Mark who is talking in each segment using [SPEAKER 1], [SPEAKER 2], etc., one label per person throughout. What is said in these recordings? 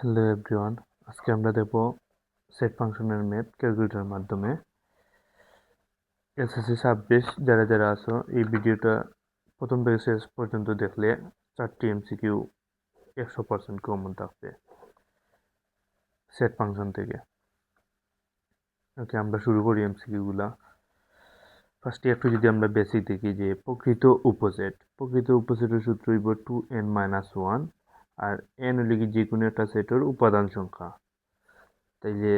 [SPEAKER 1] Hello everyone, আজকে আমরা দেখব সেট ফাংশনের ম্যাথ ক্যালকুলেটরের মাধ্যমে। এসএসসি 26 যারা যারা আছো এই ভিডিওটা প্রথম থেকে শেষ পর্যন্ত দেখলে 4টি এমসিকিউ 100% কমন থাকবে সেট ফাংশন থেকে। ওকে, আমরা শুরু করি এমসিকিউগুলা। ফার্স্টে একটু যদি আমরা বেসিক দেখি যে প্রকৃত উপসেটের সূত্র হইব 2n-1, আর n হলে কি যে কোনো একটা সেটের উপাদান সংখ্যা। তাইলে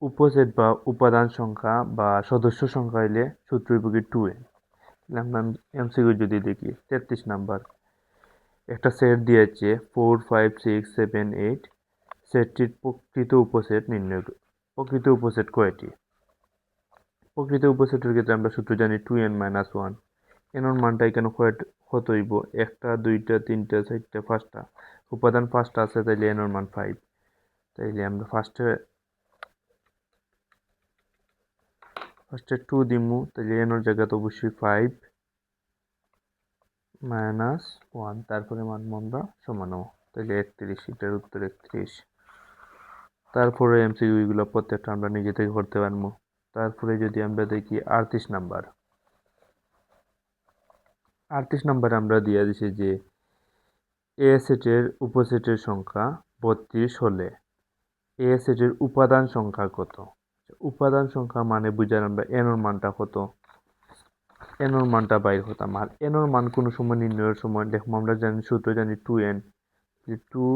[SPEAKER 1] উপসেট বা উপাদান সংখ্যা বা সদস্য সংখ্যা হইলে সূত্র হইব কি 2n। আমরা এমসিকিউ যদি দেখি 33 নাম্বার, একটা সেট দিয়েছে 4 5 6 7 8, সেটটির প্রকৃত উপসেট নির্ণয় প্রকৃত উপসেট কয়টি? প্রকৃত উপসেটের ক্ষেত্রে আমরা সূত্র জানি 2n-1। এর মানটা এখানে কত হইব? একটা, দুইটা, তিনটা, চারটা, পাঁচটা। উপাদান 5টা আছে, তাইলে এর মান 5। তাইলে আমরা ফার্স্টে 2 দিমু, তাহলে এর জায়গাতে অবশ্যই 5 - 1, তারপরে মানবো আমরা সমান, তাহলে 31, এটার উত্তর 31। তারপরে এমসিকিউ গুলো প্রত্যেকটা আমরা নিজে থেকে করতে পারবো। তারপরে যদি আমরা দেখি 38 নাম্বার, আমরা দিয়ে দিছি যে এ সেটের উপসেটের সংখ্যা 32 হলে এ সেটের উপাদান সংখ্যা কত? উপাদান সংখ্যা মানে বুঝার আমরা এনর মানটা কত, এনর মানটা বাইর হতাম। আর এনর মান কোনো সময় নির্ণয়ের সময় দেখবো আমরা সূত্র জানি 2n, 2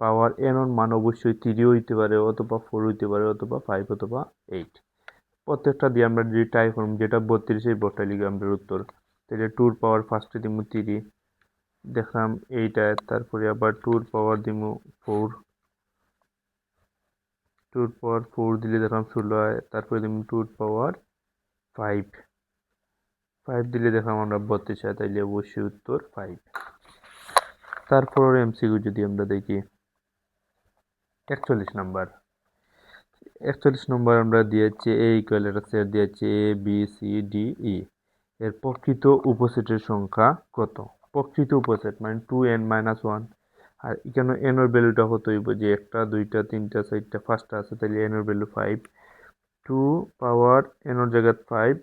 [SPEAKER 1] পাওয়ার এনর মান অবশ্যই 3 হইতে পারে, অথবা 4 হইতে পারে, অথবা 5, অথবা 8। প্রত্যেকটা দিয়ে আমরা যদি ট্রাই করব, যেটা 32 এই বটটা লিখে আমরা উত্তর। তাহলে 2 পাওয়ার ফার্স্টে দিমু 3, দেখলাম এইটা। তারপরে আবার 2 পাওয়ার দিমু 4, 2 পাওয়ার 4 দিলে দেখলাম 16 হয়। তারপরে দিমু 2 পাওয়ার 5, 5 দিলে দেখলাম আমরা 32 হয়, তাইলে অবশ্যই উত্তর 5। তারপর এমসিকিউ যদি আমরা দেখি 41 নাম্বার, 41 নম্বর আমরা দিয়েছি এ ইকুয়াল একটা সেট দিয়েছি A B C D E, এর প্রকৃত উপসেটের সংখ্যা কত? প্রকৃত উপসেট মানে 2n-1, আর এখানে n এর ভ্যালুটা কত হইব? যে একটা, দুইটা, তিনটা, চারটা, পাঁচটা আছে, তাহলে n এর ভ্যালু 5। 2 পাওয়ার n এর জায়গায় 5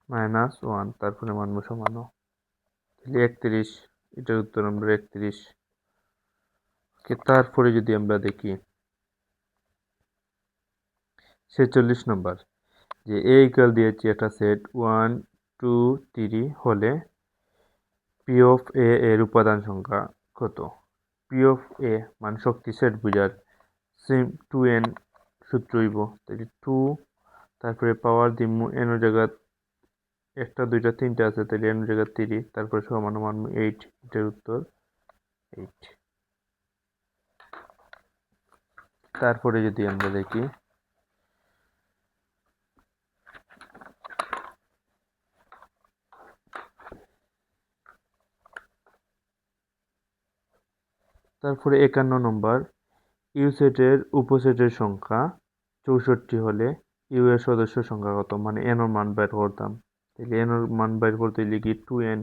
[SPEAKER 1] - 1, তারপরে মানবো সমান, তাহলে 31, এটার উত্তর আমরা 31। তারপরে যদি আমরা দেখি 46 নম্বর, যে এ ইকুয়াল দিয়েছি একটা সেট 1 2 3 হলে পি অফ এ এর উপাদান সংখ্যা কত? পি অফ এ মানে শক্তি সেট বুঝার সেম 2n সূত্র হইব। তাহলে 2, তারপরে পাওয়ার দিমু এন জায়গা একটা, দুইটা, তিনটা আছে, তাহলে এন জায়গা 3, তারপরে সমান 8, এটার উত্তর 8। তারপরে যদি আমরা দেখি তারপরে 51 নম্বর, ইউ সেটের উপসেটের সংখ্যা 64 হলে ইউ এর সদস্য সংখ্যা কত? মানে এন এর মান বের করতাম। তাহলে এন এর মান বের করতে লিখি 2n,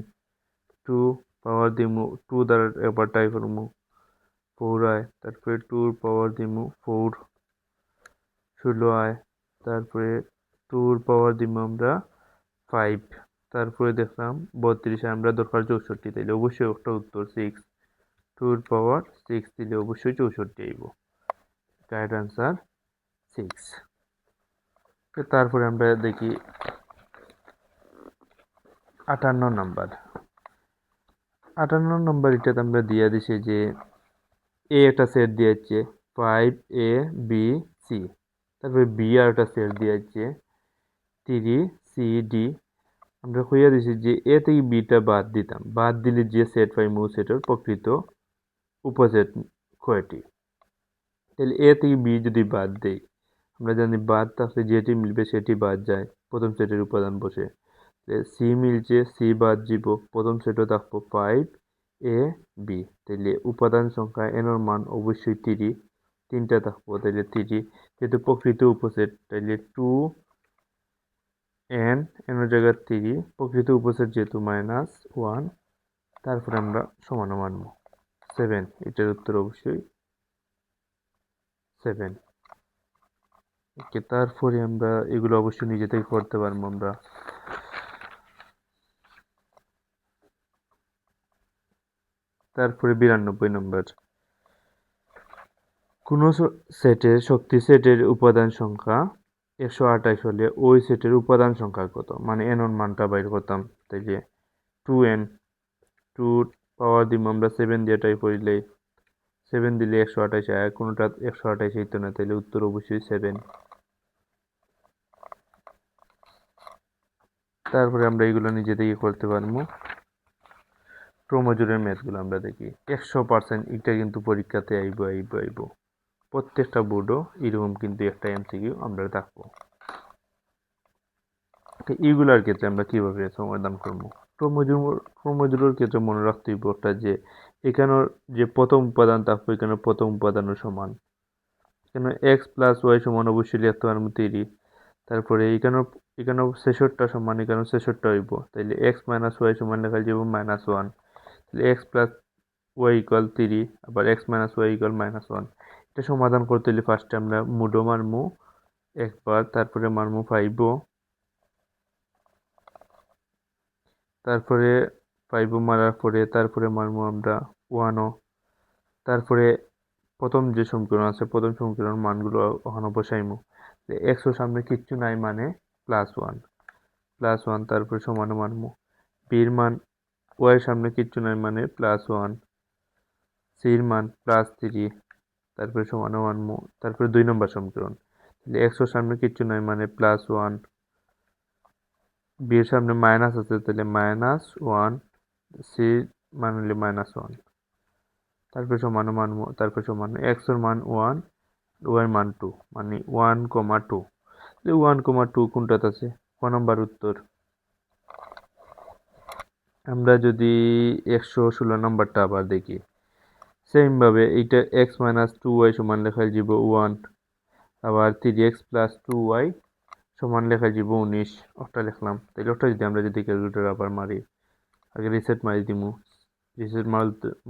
[SPEAKER 1] 2 পাওয়ার দিমু 2 দ্বারা এবার ট্রাই করমু 4 আয়, তারপরে 2 পাওয়ার দিমু 4 16 আয়, তারপরে 2 পাওয়ার দিমু আমরা 5, তারপরে দেখলাম 32, আমরা দরকার 64, তাইলে অবশ্যই একটা উত্তর 6। 2 পাওয়ার 6 দিলে অবশ্যই 64 আইব। Right answer 6। তারপরে আমরা দেখি 58 নাম্বার, 58 নাম্বার এটাতে আমরা দিয়ে দিছি যে এ একটা সেট দিয়েছে 5 a b c, তারপরে বি আর একটা সেট দিয়েছে 3 c d। আমরা কইয়া দিছি যে এ থেকে বিটা বাদ দিতাম, বাদ দিলে যে সেট পাইমু সেটার প্রকৃত উপসেট কয়টি? তাহলে এ থেকে বি যদি বাদ দেই, আমরা জানি বাদ থাকলে যেটি মিলবে সেটি বাদ যায়, প্রথম সেটের উপাদান বসে। সি মিলছে, সি বাদ দিব, প্রথম সেটও থাকবো 5 a b, তাইলে উপাদান সংখ্যা এন এর মান অবশ্যই 3, 3টা থাকবো, তাইলে 3। যেহেতু প্রকৃত উপসেট, তাইলে 2n, এন এর জায়গায় 3, প্রকৃত উপসেট যেহেতু -1, তারপরে আমরা সমান মানবো 7, এটার উত্তর অবশ্যই 7। ওকে, তারপরে আমরা এগুলো অবশ্যই নিজে থেকে করতে পারবো আমরা। তারপরে 92 নম্বর, কোন সেটের শক্তি সেটের উপাদান সংখ্যা 128 হলে ওই সেটের উপাদান সংখ্যা কত, মানে এন মানটা বাইর করতাম। তাইলে 2n, 2 পাওয়ার দিব আমরা 7 দিয়ে ট্রাই করিলে 7 দিলে 128 আয়, কোনটা 128 হইতো না, তাইলে উত্তর অবশ্যই 7। তারপরে আমরা এগুলো নিজে থেকে করতে পারবো। ক্রোমোজোমের ম্যাথগুলো আমরা দেখি, 100% এটা কিন্তু পরীক্ষাতে আইব। প্রত্যেকটা বোর্ডও এরকম কিন্তু একটা এমসিকিউ আমরা দেখবো। এইগুলার ক্ষেত্রে আমরা কিভাবে সমাধান করবো? ক্রোমোজোমের ক্ষেত্রে মনে রাখতে হইব যে এখানের যে প্রথম উপাদান থাকবে, এখানে প্রথম উপাদানের সমান, এখানে এক্স প্লাস ওয়াই সমান অবশ্যই লিখতে পারবো 3। তারপরে এখানেও 66 সমান, এখানেও 66 হইব, তাইলে এক্স মাইনাস ওয়াই সমান লেখা যাব -1। তাহলে এক্স প্লাস ওয়াই ইকুয়াল 3, আবার এক্স মাইনাস ওয়াই ইকুয়াল -1। এটা সমাধান করতে হলে ফার্স্টে আমরা মুডো মারমু একবার, তারপরে মারমু 5, তারপরে 5 মারার পরে তারপরে মারমু আমরা 1, তারপরে প্রথম যে সমীকরণ আছে প্রথম সমীকরণ মানগুলো ওখানে বসাইমু। এক্স সামনে কিচ্ছু নাই মানে +1, তারপরে সমান মানমু। বির মান ওয়াই সামনে কিচ্ছু নাই মানে +1, সির মান +3, তারপরে সমান মানমু। তারপরে 2 নম্বর সমীকরণ, এক্স সামনে কিচ্ছু নাই মানে +1, বির সামনে মাইনাস আছে তাহলে -1, সির মান হলে -1, তারপরে সমান মানমু। তারপরে সমান এক্স এর মান 1, ওয়াই মান 2, মানে 1,2। 1,2 কোনটাতে আছে? ক নম্বর উত্তর। আমরা যদি 116 নম্বরটা আবার দেখি, সেম ভাবে এইটা এক্স মাইনাস 2y সমান লেখা যাব 1, আবার 3x প্লাস 2y সমান লেখা যাব 19। ওটা লিখলাম, তাহলে ওটা যদি ক্যালকুলেটর আবার মারি, আগে রিসেট মারি দিমু। রিসেট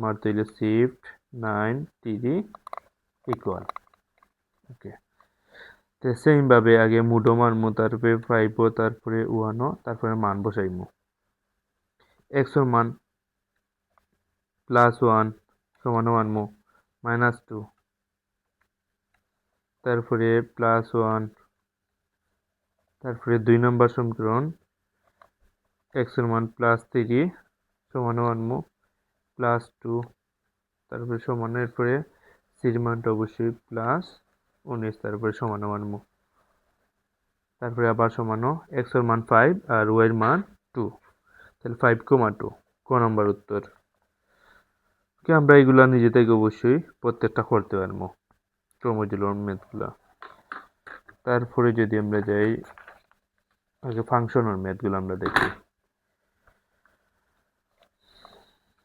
[SPEAKER 1] মারতে হইলে শিফট 9 3 ইকুয়াল। ওকে, তো সেম ভাবে আগে মুডো মারমু, তারপরে 5, তারপরে 1, তারপরে মান বসাইমু। এক্স এর মান +1 সমান মানমু -2, তারপরে +1, তারপরে 2 নম্বর সমীকরণ এক্স এর মান +3 সমান মানমু +2, তারপরে সমানের পরে সির মানটা অবশ্যই +19, তারপরে সমান মানমু। তারপরে আবার সমানো, এক্স এর মান 5 আর ওয়াই এর মান 2, তাহলে 5,2 ক নম্বর উত্তর। আমরা এগুলা নিজে থেকে অবশ্যই প্রত্যেকটা করতে পারবো ক্রোমোজোমের ম্যাথগুলা। তারপরে যদি আমরা যাই আগে ফাংশনের ম্যাথগুলো আমরা দেখি,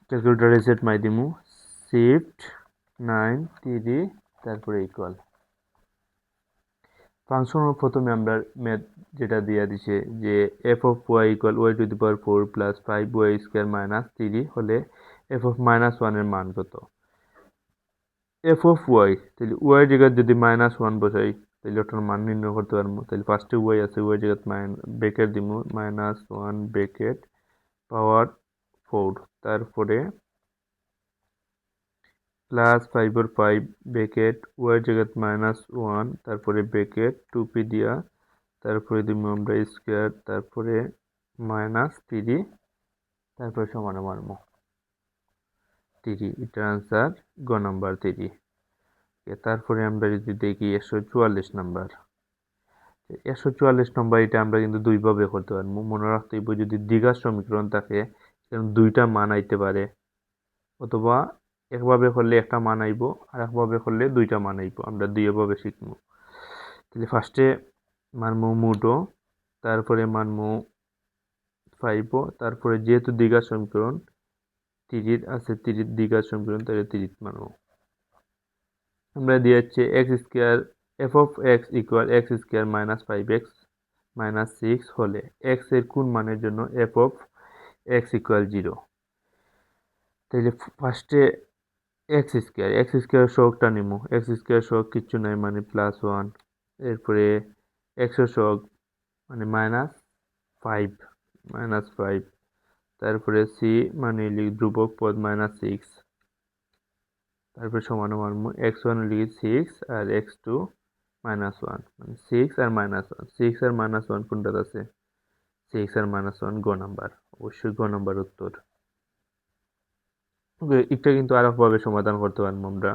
[SPEAKER 1] ক্যালকুলেটর রিসেট মাই দিমু, শিফট 9 3 তারপরে ইকুয়াল। ফাংশনের প্রথমে আমরা ম্যাথ যেটা দিয়া দিছে যে F of Y equal Y to the power 4 plus 5y square minus 3 হলে এফ অফ -1 এর মান কত? এফ অফ ওয়াই, তাহলে ওয়াই জায়গায় যদি -1 বসাই তাহলে ওটার মান নির্ণয় করতে পারবো। তাহলে ফার্স্টে ওয়াই আছে, ওয়াই জায়গায় ব্রেকেট দিমু -1 ব্রেকেট পাওয়ার 4, তারপরে +5 এর 5 ব্রেকেট ওয়াই জায়গায় -1, তারপরে ব্রেকেট 2p দিয়া, তারপরে দিমু আমরা স্কোয়ার, তারপরে -3, তারপরে সমান মারমু 3। এটার আনসার গ নাম্বার 3। তারপরে আমরা যদি দেখি 144 নাম্বার, 144 নম্বর এটা আমরা কিন্তু দুইভাবে করতে পারবো। মনে রাখতে হইব যদি দ্বিঘাত সমীকরণ থাকে দুইটা মান আইতে পারে, অথবা একভাবে করলে একটা মান আইব আর একভাবে করলে দুইটা মান আইব। আমরা দুইভাবে শিখবো। তাহলে ফার্স্টে মানমু মুডো, তারপরে মানমু 5, তারপরে যেহেতু দ্বিঘাত সমীকরণ 3 আছে, 3 দ্বিঘাত সমীকরণ, তাহলে 3 মানবো। আমরা দিয়ে যাচ্ছে x square F of x equal x square minus 5x minus 6 হলে এক্স এর কোন মানের জন্য এফ অফ এক্স ইকুয়াল 0? তাহলে ফার্স্টে এক্স স্কোয়ার শোকটা নিমু এক্স স্কোয়ার শোক কিচ্ছু নাই মানে +1, এরপরে এক্সের শোক মানে -5, তারপরে সি মানে ধ্রুবক পদ -6, তারপরে সমান মানবো x1 লিখি 6 আর x2 -1 মানে 6 আর -1, 6 আর -1 কোনটাতে আছে? 6 আর -1 গ নাম্বার, অবশ্যই গ নাম্বার উত্তর। এটা কিন্তু আরো ভাবে সমাধান করতে পারবো আমরা।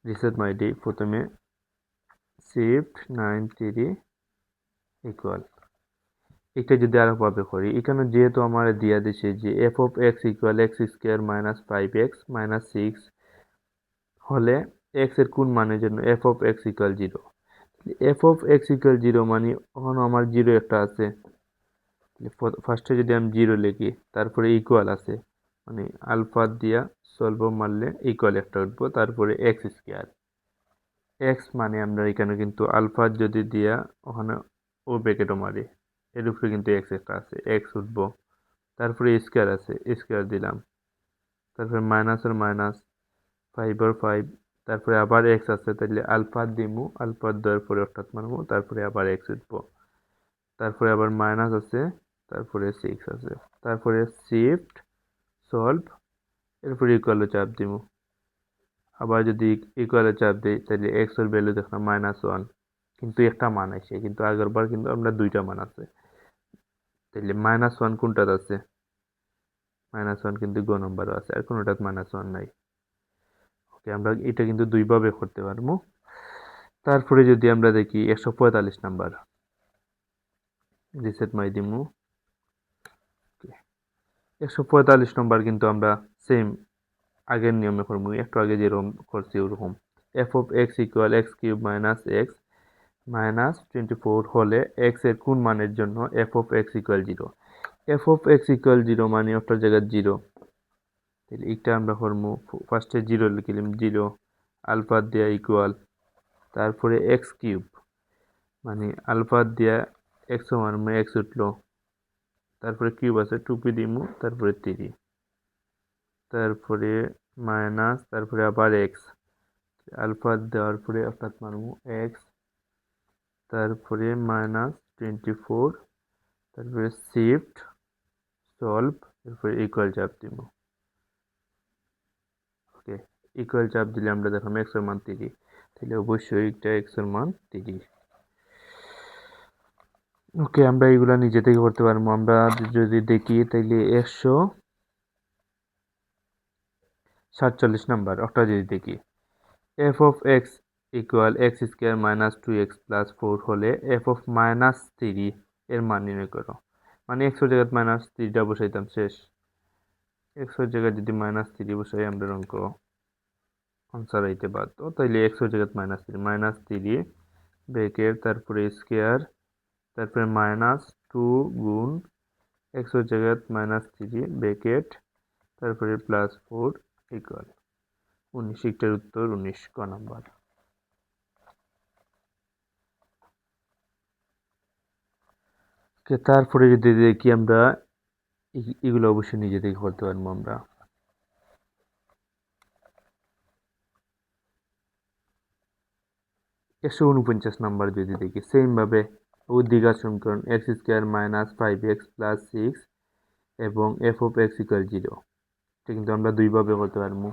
[SPEAKER 1] রিসেট মাইডি প্রথমে শিফট 9 ইকুয়াল, এটা যদি আরো ভাবে করি, এখানে যেহেতু আমার দিয়া দিছে যে f of x equal x square -5x -6 হলে x এর কোন মানের জন্য f of x equal 0, f of x equal 0 মানে ওখানে আমার 0 একটা আছে, ফার্স্টে যদি আমি 0 লিখি তারপরে ইকুয়াল আছে মানে আলফা দিয়া সলভ মারলে ইকুয়াল একটা উঠবো, তারপরে x স্কোয়ার, x মানে আমরা এখানে কিন্তু আলফা যদি দিয়া ওখানে ও ব্র্যাকেটও মারি, এর উপরে কিন্তু x একটা আছে, x উঠবো, তারপরে স্কোয়ার আছে, স্কোয়ার দিলাম, তারপরে মাইনাস আর মাইনাস 5 আর 5, তারপরে আবার x আছে, তাহলে আলফা দিমু, আলফা দেওয়ার পরে অর্থাৎ মানবো, তারপরে আবার x উঠবো, তারপরে আবার মাইনাস আছে, তারপরে 6 আছে, তারপরে শিফট সলভ, এরপরে ইকুয়ালে চাপ দিমু, আবার যদি ইকুয়ালে চাপ দিই তাহলে x এর ভ্যালু দেখলাম -1, কিন্তু একটা মান আছে, কিন্তু আগেরবার কিন্তু আমরা দুইটা মান আছে, তাহলে -1 কোনটাতে আছে? -1 কিন্তু গ নম্বরও আছে, আর কোনোটাতে -1 নাই। ওকে, আমরা এটা কিন্তু দুইভাবে করতে পারবো। তারপরে যদি আমরা দেখি 145 নাম্বার, রিসেট মাই দিমু, 145 নম্বর কিন্তু আমরা সেম আগের নিয়মে করবো, একটু আগে যেরকম করছি ওরকম। f of x equal x cube minus x minus 24 হলে x এর কোন মানের জন্য f of x equal 0, f of x equal 0 মানে ওটার জায়গায় 0, তাহলে এটা আমরা করবো, ফার্স্টে 0 লিখলাম, 0 আলফা দিয়া ইকুয়াল, তারপরে x কিউব মানে আলফা দিয়া x সমান x উঠলো, তারপরে কিউব আছে 2p দিমু, তারপরে 3, তারপরে মাইনাস, তারপরে আবার x, আলফা দেওয়ার পরে অর্থাৎ মানবো x, তারপরে -24, তারপরে শিফট সলভ, তারপরে ইকুয়াল চাপ দিব। ওকে, ইকুয়াল চাপ দিলে আমরা দেখলাম x এর মান 3, তাহলে অবশ্যই এটা x এর মান 3। ওকে, আমরা এগুলা নিজে থেকে করতে পারবো। আমরা যদি দেখি তাইলে 147 নাম্বার ওটা যদি দেখি, f of x equal x square minus 2x plus 4 হলে f of -3 এর মান নির্ণয় করো, মানে x এর জায়গায় -3টা বসাইতাম, শেষ। x এর জায়গায় যদি -3 বসাই আমরা অঙ্ক আনসার আইতে বাধ্য, তাইলে x এর জায়গায় -3 ব্রেকেট, তারপরে স্কোয়ার, তারপরে -2 গুণ x এর জায়গায় -3 ব্রেকেট, তারপরে +4 ইকুয়াল 19। এটার উত্তর 19 ক নাম্বার। তারপরে যদি দেখি আমরা এগুলো অবশ্যই নিজে থেকে করতে পারবো আমরা। 149 নাম্বার যদি দেখি, সেম ভাবে দ্বিঘাত সমীকরণ x square minus 5x plus 6 এবং f of x ইকুয়াল 0, এটা কিন্তু আমরা দুইভাবে করতে পারবো।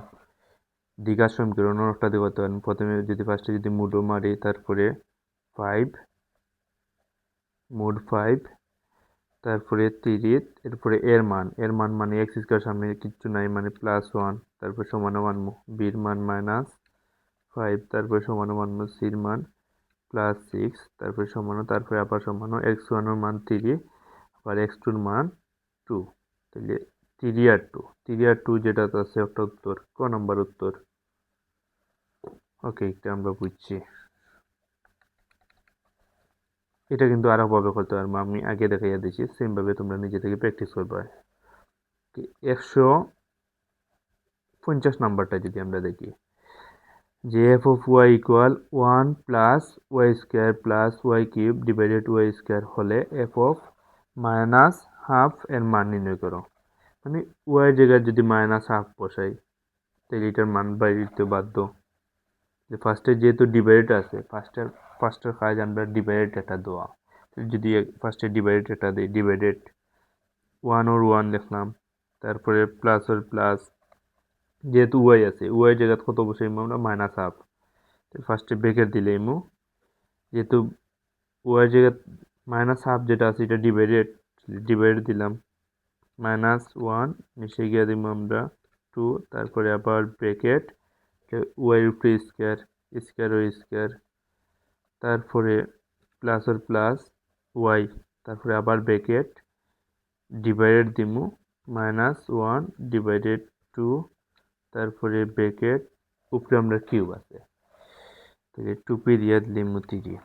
[SPEAKER 1] দ্বিঘাত সমীকরণ ওটাতে করতে পারবো, প্রথমে যদি ফার্স্টে যদি মুডও মারি, তারপরে 5 মুড 5, তারপরে 30, এরপরে এর মান মানে x স্কোয়ার সামনে কিচ্ছু নাই মানে +1, তারপর সমান মানবো বির মান -5, তারপরে সমান মানবো সির মান +6, তারপরে সমানো, তারপরে আবার সমানো x1 এর মান 3, আবার x2 এর মান 2, তাহলে 3 আর 2 যেটা আছে ওটা উত্তর, ক নম্বর উত্তর। ওকে, এটা আমরা বুঝছি। এটা কিন্তু আরো ভাবে করতে পারবো, আমি আগে দেখাইয়া দিচ্ছি, সেম ভাবে তোমরা নিজে থেকে প্র্যাকটিস করবে। 150 নাম্বারটা যদি আমরা দেখি, যে f of y equal 1 plus Y square plus Y cube divided Y square হলে f of -12 এর মান নির্ণয় করো, মানে ওয়াই জায়গায় যদি -12 বসাই, তাহলে এটার মান বাইরে দিতে বাধ্য। যে ফার্স্টে যেহেতু ডিভাইডেড আছে, ফার্স্টের কাজ আমরা ডিভাইডেড এটা দেওয়া। যদি ফার্স্টে ডিভাইডেড এটা দিই, ডিভাইডেড 1 ওর 1 লিখলাম, তারপরে প্লাস ওর প্লাস, যেহেতু ওয়াই আছে ওয়াই জায়গা কত বসাইমু আমরা মাইনাস হাফ, ফার্স্টে ব্রেকেট দিলে ইমু, যেহেতু ওয়াই জায়গা মাইনাস হাফ যেটা আছে এটা ডিভাইডেড দিলাম, মাইনাস 1, নিচে গিয়ে দিব আমরা 2, তারপরে আবার ব্রেকেট ওয়াই উপরে স্কোয়ার, স্কোয়ার ও স্কোয়ার, তারপরে প্লাস ওর প্লাস ওয়াই, তারপরে আবার ব্রেকেট ডিভাইডেড দিমু, -1 ডিভাইডেড 2, তারপরে ব্রেকেট উপরে আমরা কিউব আছে, তাহলে 2p দিয়ে দিলাম 3,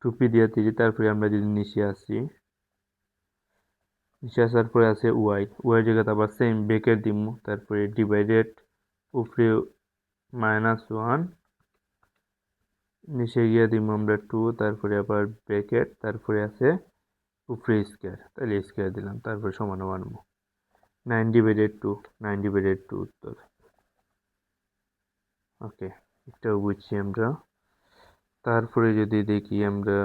[SPEAKER 1] 2p দিয়ে 3, তারপরে আমরা যদি নিচে আসি, নিচে আসার পরে আছে ওয়াই জায়গাতে আবার সেম ব্রেকেট দিমু, তারপরে ডিভাইডেড উপরে -1, নিচে গিয়ে দিব আমরা 2, তারপরে আবার ব্রেকেট, তারপরে আছে উপরে স্কোয়ার, তাহলে স্কোয়ার দিলাম, তারপরে সমান বানাবো 9/2 উত্তর। ওকে, এটাও বুঝছি আমরা। তারপরে যদি দেখি আমরা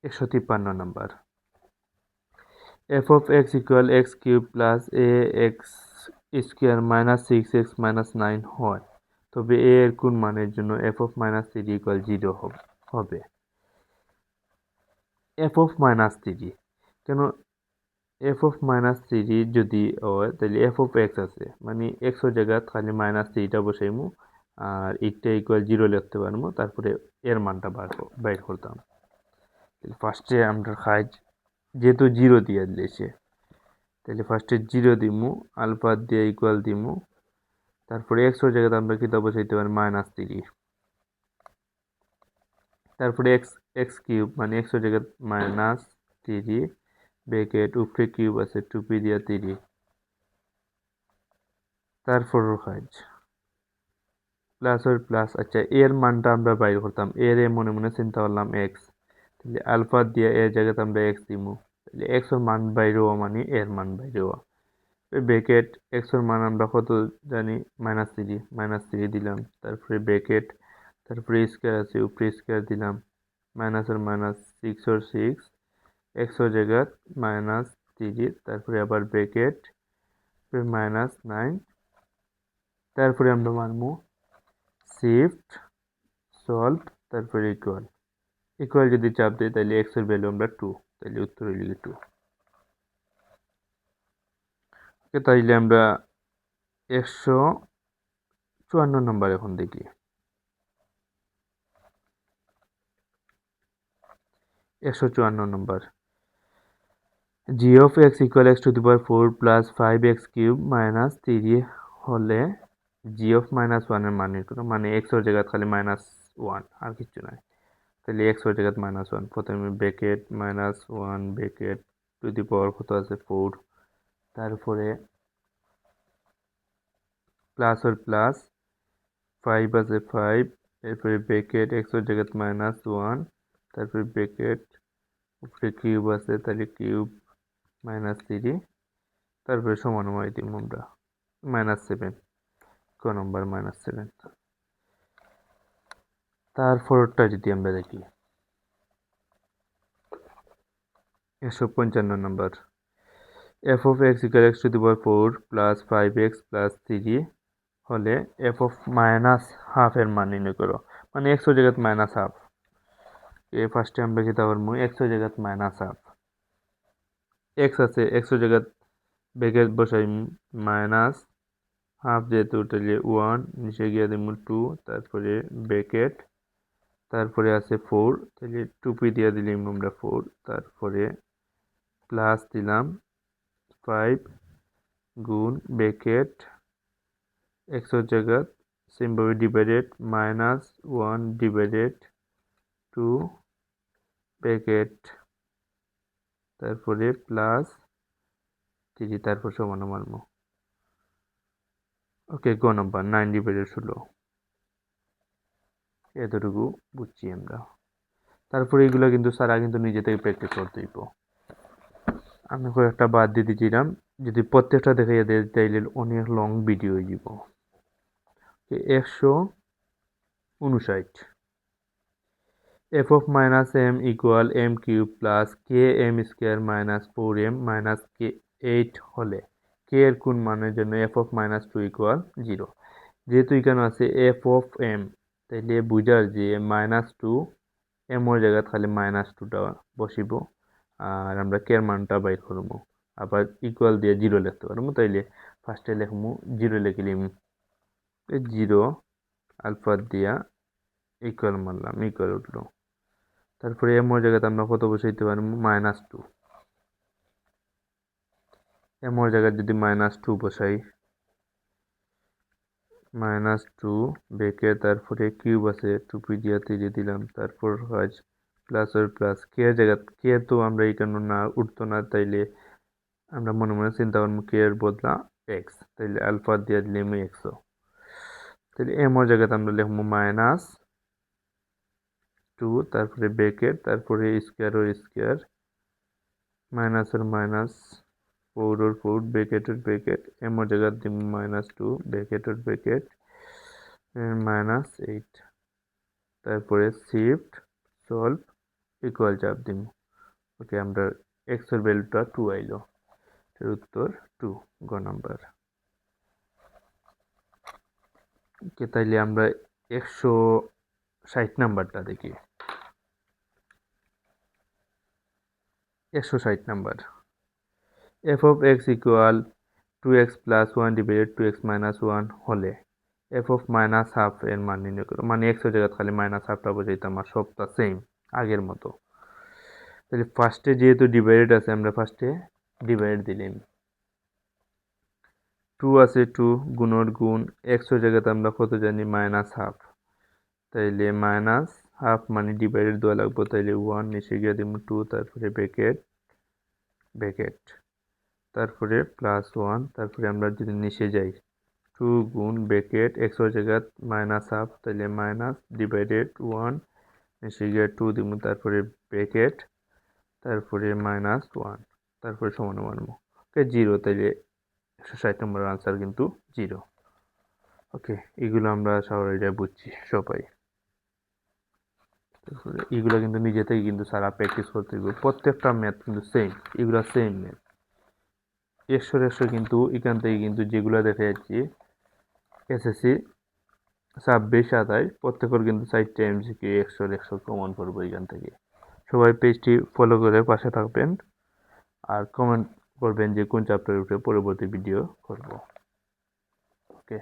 [SPEAKER 1] 153 number, f of x equal x cube plus ax square minus 6x minus 9 হয়, তবে a এর কোন মানের জন্য f of minus 3 equal 0 হবে। f of minus 3 কেন, f of minus 3 যদি হয় তাহলে f of x আছে, মানে x এর জায়গা খালি -3টা বসাইমু আর এটা ইকুয়াল 0 লিখতে পারবো, তারপরে এর মানটা বাইর করতাম। ফার্স্টে আমরা কাজ যেহেতু 0 দিয়ে দিয়েছে, তাহলে ফার্স্টে 0 দিমু, আলফা দিয়ে ইকুয়াল দিমু, তারপরে x এর জায়গাতে আমরা কিতা বসাইতে পারি -3, তারপরে x কিউব মানে x এর জায়গাতে -3 ব্রেকেট উপরে কিউব আছে 2p দিয়ে 3, তারপর কাজ প্লাস ওর প্লাস। আচ্ছা, এর মানটা আমরা বাইর করতাম, এর মনে মনে চিন্তা করলাম x, তাহলে আলফা দিয়ে এর জায়গাতে আমরা x দিমু, তাহলে x এর মান বাইর হওয়া মানে এর মান বাইর হওয়া, ব্রেকেট x এর মান আমরা কত জানি -3 দিলাম, তারপরে ব্রেকেট, তারপরে স্কোয়ার আছে উপরে স্কোয়ার দিলাম, মাইনাস ওর মাইনাস 6 ওর 6, x এর জায়গা -3, তারপরে আবার ব্রেকেট -9, তারপরে আমরা মানবো শিফট সলভ, তারপরে ইকুয়াল যদি চাপ দিই তাহলে x এর ভ্যালু আমরা 2, তাহলে উত্তর হইল 2। ওকে, তাইলে আমরা 154 নম্বর এখন দেখি। 154 নম্বর, g of x equal x to the power 4 plus 5x cube minus 3 হলে g of -1 এর মান নির্ণয় করো, মানে x এর জায়গায় খালি -1 আর কিছু নাই, তাহলে x এর জায়গায় -1, প্রথমে ব্রেকেট -1 ব্রেকেট টু দি পাওয়ার কত আছে 4, তারপরে প্লাস ওর প্লাস 5 আছে 5, এরপরে ব্রেকেট x এর জায়গায় -1, তারপরে ব্রেকেট উপরে কিউব আছে তাহলে কিউব -3, তারপরে সমান হয় দিব আমরা -7, ক নম্বর -7। তারপরটা যদি আমরা দেখি 155 নম্বর, f of x equal x to the power 4 plus 5x plus 3 হলে f of -1/2 এর মান নির্ণয় করো, মানে x এর জায়গায় -1/2, ফার্স্টে আমরা যেটা করবো x এর জায়গায় -1/2, x আছে x এর জায়গায় ব্রেকেট বসাই -1/2 যেহেতু তাহলে 1, নিচে গিয়ে দিব 2, তারপরে ব্রেকেট, তারপরে আছে 4, তাহলে 2p দিয়ে দিলাম আমরা 4, তারপরে প্লাস দিলাম 5 গুণ ব্রেকেট x এর জায়গা সিম্পলি ডিভাইডেড -1 ডিভাইডেড 2 ব্রেকেট, তারপরে প্লাস 3, তারপর সমান মানবো। ওকে, গ নম্বর 9/16, এতটুকু বুঝছি আমরা। তারপরে এগুলো কিন্তু সারা কিন্তু নিজে থেকে প্র্যাকটিস করতে হইব। আমি কয়েকটা বাদ দিয়ে দিয়েছিলাম, যদি প্রত্যেকটা দেখাইয়া দেয় তাইলে অনেক লং ভিডিও হয়ে যাব। 159 f of minus m equal m cube plus k m square minus 4m minus k 8 হলে k এর কোন মানের জন্য f of minus 2 equal 0। যেহেতু এখানে আছে f of m, তাইলে বুঝার যে -2 m এর জায়গায় খালি -2টা বসিব, আর আমরা k এর মানটা বাইর করবো, আবার ইকুয়াল দিয়ে 0 লিখতে পারবো। তাইলে ফার্স্টে লিখবো 0 লিখলিম, 0 আলফা দিয়া ইকুয়াল মারলাম, ইকুয়াল উঠলো। তারপরে m এর জায়গাতে আমরা কত বসাইতে পারবো, -2। m এর জায়গায় যদি -2 বসাই, -2 ব্রেকেট, তারপরে কিউব আছে, টুপি দিয়া তিরিয়ে দিলাম, তারপর কাজ প্লাস আর প্লাস। কে এর জায়গা কে তো আমরা এখানে না উঠতো না, তাইলে আমরা মনে মনে চিন্তা করবো কে এর বদলা এক্স, তাইলে আলফা দিয়ে দিলাম এক্স। তাহলে m এর জায়গাতে আমরা লিখবো -2, তারপরে ব্রেকেট, তারপরে স্কোয়ার ও স্কোয়ার, মাইনাস আর মাইনাস, 4 और 4 ব্রেকেট और ব্রেকেট, m এর জায়গায় দিব -2 ব্রেকেট और ব্রেকেট -8, তারপরে শিফট সলভ ইকুয়াল চাপ দিব। ওকে, আমরা x এর ভ্যালুটা 2 আইলো, এর উত্তর 2 গ নাম্বার। ওকে, তাইলে আমরা 160 নাম্বারটা দেখি। 160 number, f of x equal 2x plus 1 divided 2x minus 1 হলে f of minus half এর মান নির্ণয় করো। মানে x এর জায়গায় খালি -1/2টা বসাইতাম, আর সবটা সেম আগের মতো। তাহলে ফার্স্টে যেহেতু ডিভাইডেড আছে, আমরা ফার্স্টে ডিভাইড দিলাম। 2 আছে, 2 গুণর গুণ, x এর জায়গাতে আমরা কত জানি -1/2, তাইলে -1/2 মানে ডিভাইডেড দেওয়া লাগবো, তাইলে 1 নিচে গিয়ে দিব 2, তারপরে ব্রেকেট ব্রেকেট, তারপরে +1, তারপরে আমরা যদি নিচে যাই 2 গুণ ব্রেকেট x এর জায়গায় -1/2, তাইলে মাইনাস ডিভাইডেড 1 নিচে গিয়ে 2 দিব, তারপরে ব্রেকেট, তারপরে -1, তারপরে সমান মানবো। ওকে, 0, তাইলে 160 নম্বরের আনসার কিন্তু 0। ওকে, এগুলো আমরা সবাই বুঝছি সবাই। এগুলো কিন্তু নিজে থেকে কিন্তু সারা প্র্যাকটিস করতে হবে, প্রত্যেকটা ম্যাথ কিন্তু সেম, এগুলো সেম ম্যাথ। 100 কিন্তু এখান থেকে কিন্তু যেগুলো দেখে যাচ্ছি এসএসসি 26-27 প্রত্যেকের কিন্তু 4টা এমসিকিউ 100 কমন পড়বো এখান থেকে। সবাই পেজটি ফলো করে পাশে থাকবেন, আর কমেন্ট করবেন যে কোন চ্যাপ্টারের উপরে পরবর্তী ভিডিও করব। ওকে।